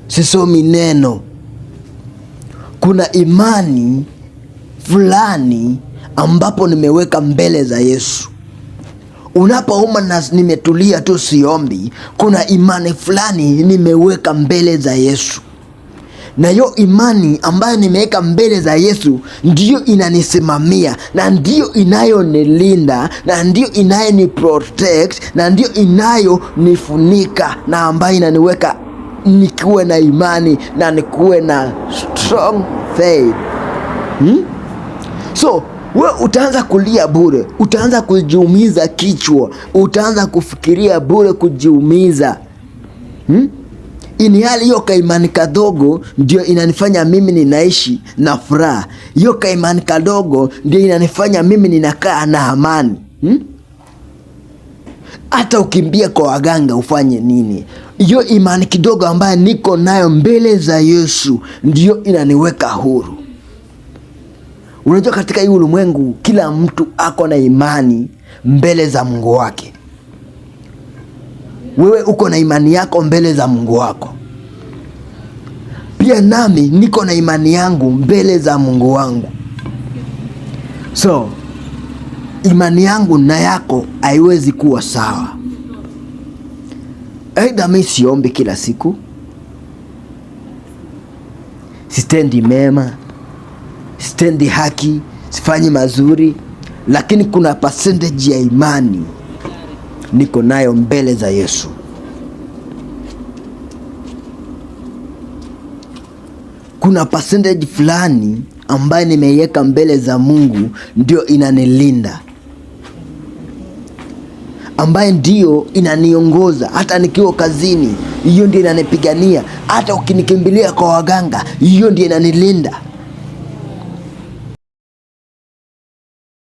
sisomi neno. Kuna imani fulani ambapo nimeweka mbele za Yesu. Unapoomba na nimetulia tu siombi, kuna imani fulani nimeweka mbele za Yesu, na hiyo imani ambayo nimeweka mbele za Yesu ndiyo inanisimamia, na ndiyo inayonilinda, na ndiyo inayoniprotect, na ndiyo inayonifunika, na ambayo inaniweka nikuwe na imani na nikuwe na strong faith. So we utaanza kulia bure, utaanza kujiumiza kichwa, utaanza kufikiria bure, kujiumiza. Ini hali hiyo kaimani kadogo ndio inanifanya mimi ninaishi na furaha. Hiyo kaimani kadogo ndio inanifanya mimi ninakaa na amani. Hata ukimbia kwa waganga ufanye nini, hiyo imani kidogo ambayo niko nayo mbele za Yesu ndio inaniweka huru. Unajua, katika hii ulimwengu kila mtu ako na imani mbele za Mungu wake. Wewe uko na imani yako mbele za Mungu wako, pia nami niko na imani yangu mbele za Mungu wangu. So imani yangu na yako haiwezi kuwa sawa. Aidha mimi siombi kila siku, sitendi mema, sitendi haki, sifanyi mazuri, lakini kuna percentage ya imani niko nayo mbele za Yesu. Kuna percentage fulani ambayo nimeiweka mbele za Mungu, ndio inanilinda, ambaye ndio inaniongoza hata nikiwa kazini. Hiyo ndio inanipigania. Hata ukinikimbilia kwa waganga, hiyo ndio inanilinda.